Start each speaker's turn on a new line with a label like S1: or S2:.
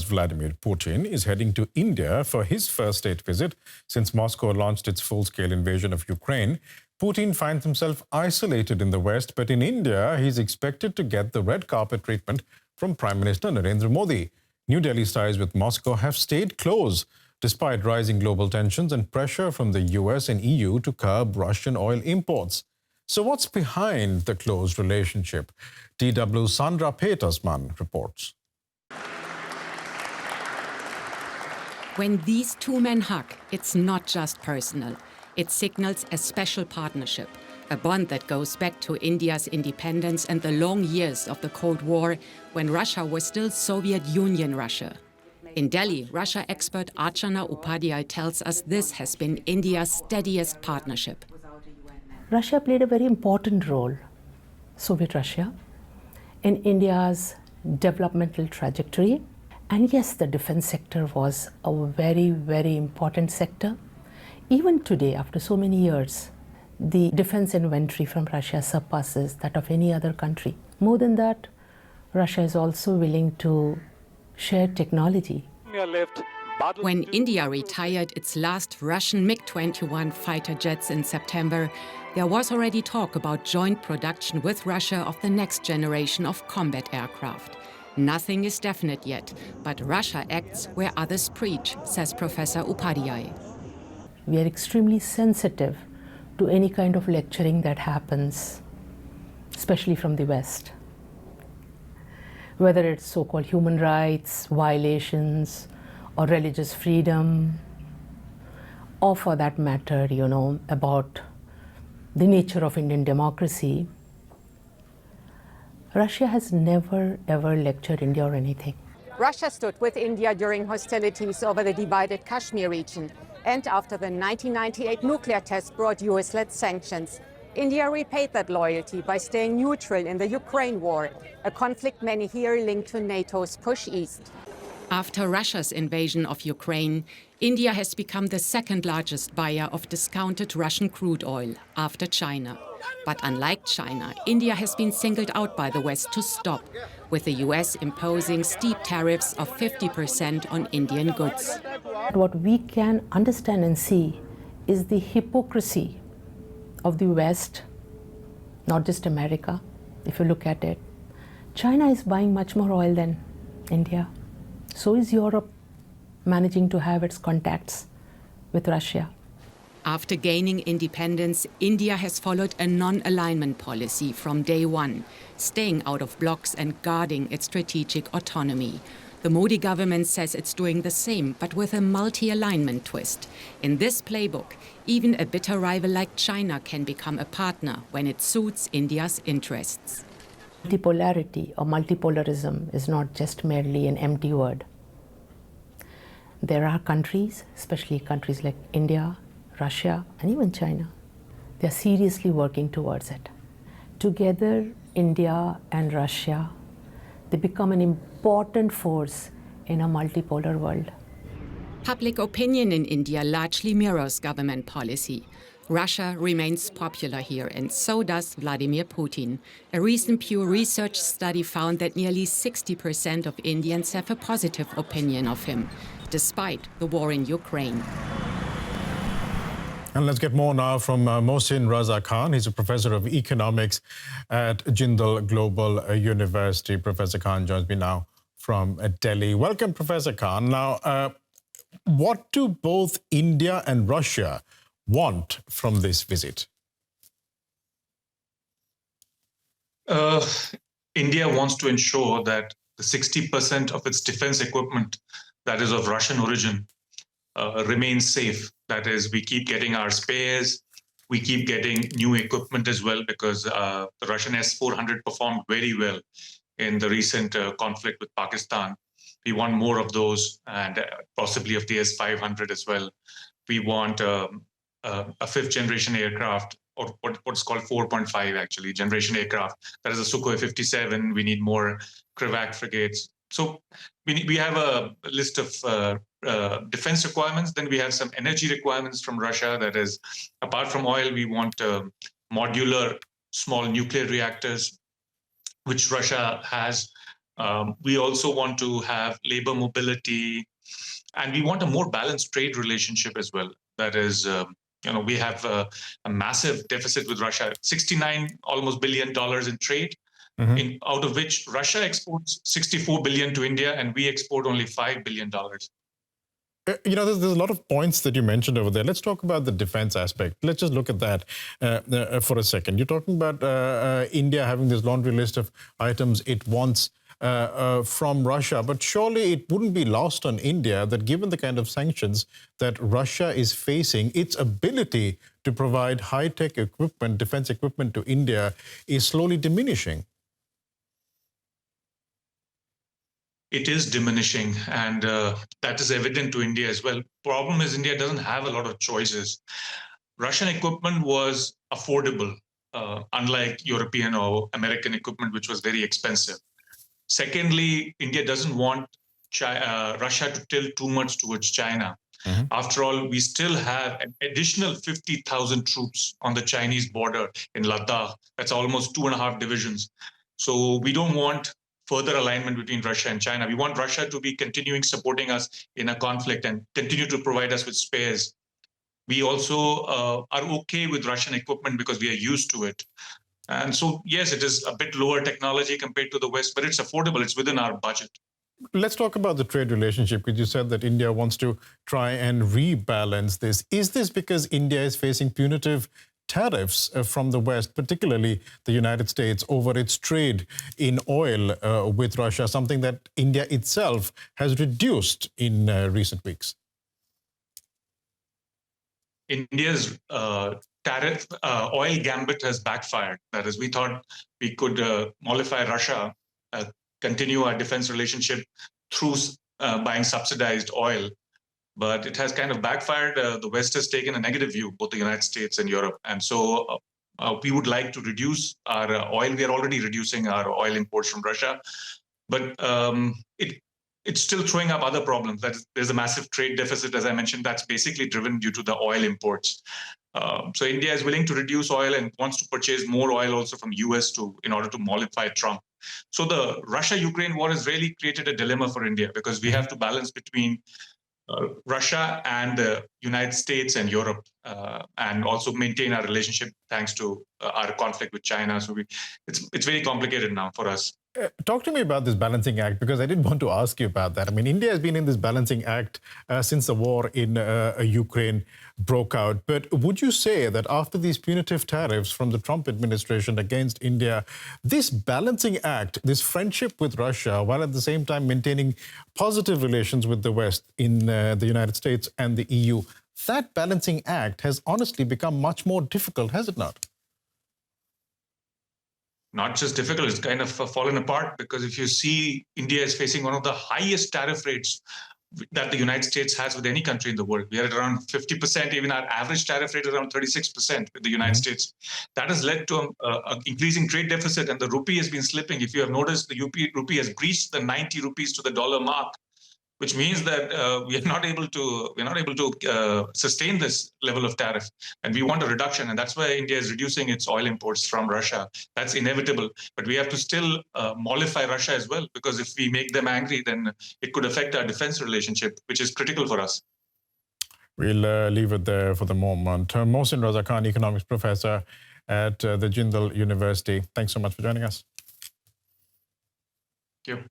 S1: Vladimir Putin is heading to India for his first state visit since Moscow launched its full-scale invasion of Ukraine. Putin finds himself isolated in the West, but in India, he's expected to get the red carpet treatment from Prime Minister Narendra Modi. New Delhi's ties with Moscow have stayed close, despite rising global tensions and pressure from the US and EU to curb Russian oil imports. So what's behind the close relationship? DW's Sandra Petersman reports.
S2: When these two men hug, it's not just personal. It signals a special partnership, a bond that goes back to India's independence and the long years of the Cold War, when Russia was still Soviet Union Russia. In Delhi, Russia expert Archana Upadhyay tells us this has been India's steadiest partnership.
S3: Russia played a very important role, Soviet Russia, in India's developmental trajectory. And yes, the defense sector was a very, very important sector. Even today, after so many years, the defense inventory from Russia surpasses that of any other country. More than that, Russia is also willing to share technology.
S2: When India retired its last Russian MiG-21 fighter jets in September, there was already talk about joint production with Russia of the next generation of combat aircraft. Nothing is definite yet, but Russia acts where others preach, says Professor Upadhyay.
S3: We are extremely sensitive to any kind of lecturing that happens, especially from the West. Whether it's so-called human rights violations or religious freedom, or for that matter, about the nature of Indian democracy, Russia has never, ever lectured India or anything.
S4: Russia stood with India during hostilities over the divided Kashmir region, and after the 1998 nuclear test brought US-led sanctions. India repaid that loyalty by staying neutral in the Ukraine war, a conflict many here linked to NATO's push east.
S2: After Russia's invasion of Ukraine, India has become the second largest buyer of discounted Russian crude oil, after China. But unlike China, India has been singled out by the West to stop, with the US imposing steep tariffs of 50% on Indian goods.
S3: What we can understand and see is the hypocrisy of the West, not just America, if you look at it. China is buying much more oil than India. So is Europe managing to have its contacts with Russia.
S2: After gaining independence, India has followed a non-alignment policy from day one, staying out of blocs and guarding its strategic autonomy. The Modi government says it's doing the same, but with a multi-alignment twist. In this playbook, even a bitter rival like China can become a partner when it suits India's interests.
S3: Multipolarity or multipolarism is not just merely an empty word. There are countries, especially countries like India, Russia, and even China, they are seriously working towards it. Together, India and Russia, they become an important force in a multipolar world.
S2: Public opinion in India largely mirrors government policy. Russia remains popular here, and so does Vladimir Putin. A recent Pew Research study found that nearly 60% of Indians have a positive opinion of him, despite the war in Ukraine.
S1: And let's get more now from Mohsin Raza Khan. He's a professor of economics at Jindal Global University. Professor Khan joins me now from Delhi. Welcome, Professor Khan. Now, what do both India and Russia want from this visit?
S5: India wants to ensure that the 60% of its defense equipment that is of Russian origin remains safe. That is, we keep getting our spares, we keep getting new equipment as well, because the Russian S-400 performed very well in the recent conflict with Pakistan. We want more of those, and possibly of the S-500 as well. We want a fifth generation aircraft, or what's called 4.5 actually, generation aircraft. That is a Sukhoi 57. We need more Krivac frigates. So we have a list of defense requirements. Then we have some energy requirements from Russia. That is, apart from oil, we want modular small nuclear reactors, which Russia has. We also want to have labor mobility, and we want a more balanced trade relationship as well. That is, we have a massive deficit with Russia, almost $69 billion in trade, out of which Russia exports 64 billion to India, and we export only $5 billion.
S1: There's a lot of points that you mentioned over there. Let's talk about the defense aspect. Let's just look at that for a second. You're talking about India having this laundry list of items it wants from Russia, but surely it wouldn't be lost on India that given the kind of sanctions that Russia is facing, its ability to provide high-tech equipment, defense equipment to India is slowly diminishing.
S5: It is diminishing, and that is evident to India as well. Problem is, India doesn't have a lot of choices. Russian equipment was affordable, unlike European or American equipment, which was very expensive. Secondly, India doesn't want Russia to tilt too much towards China. After all, we still have an additional 50,000 troops on the Chinese border in Ladakh. That's almost 2.5 divisions. So we don't want further alignment between Russia and China. We want Russia to be continuing supporting us in a conflict and continue to provide us with spares. We also are okay with Russian equipment because we are used to it. And so, yes, it is a bit lower technology compared to the West, but it's affordable. It's within our budget.
S1: Let's talk about the trade relationship, because you said that India wants to try and rebalance this. Is this because India is facing punitive tariffs from the West, particularly the United States, over its trade in oil with Russia, something that India itself has reduced in recent weeks?
S5: India's tariff oil gambit has backfired. That is, we thought we could mollify Russia, continue our defense relationship through buying subsidized oil. But it has kind of backfired. The West has taken a negative view, both the United States and Europe. And so we would like to reduce our oil. We are already reducing our oil imports from Russia. But it's still throwing up other problems. There's a massive trade deficit, as I mentioned, that's basically driven due to the oil imports. So India is willing to reduce oil and wants to purchase more oil also from US in order to mollify Trump. So the Russia-Ukraine war has really created a dilemma for India, because we have to balance between Russia and the United States and Europe, and also maintain our relationship thanks to our conflict with China. So it's very complicated now for us.
S1: Talk to me about this balancing act, because I did want to ask you about that. I mean, India has been in this balancing act since the war in Ukraine broke out. But would you say that after these punitive tariffs from the Trump administration against India, this balancing act, this friendship with Russia, while at the same time maintaining positive relations with the West in the United States and the EU, that balancing act has honestly become much more difficult, has it not?
S5: Not just difficult, it's kind of fallen apart, because if you see, India is facing one of the highest tariff rates that the United States has with any country in the world. We are at around 50%, even our average tariff rate is around 36% with the United States. That has led to an increasing trade deficit, and the rupee has been slipping. If you have noticed, the rupee has breached the 90 rupees to the dollar mark, which means that we are not able to sustain this level of tariff, and we want a reduction, and that's why India is reducing its oil imports from Russia. That's inevitable, but we have to still mollify Russia as well, because if we make them angry, then it could affect our defense relationship, which is critical for us.
S1: We'll leave it there for the moment. Mohsin Raza Khan, economics professor at the Jindal University. Thanks so much for joining us.
S5: Thank you.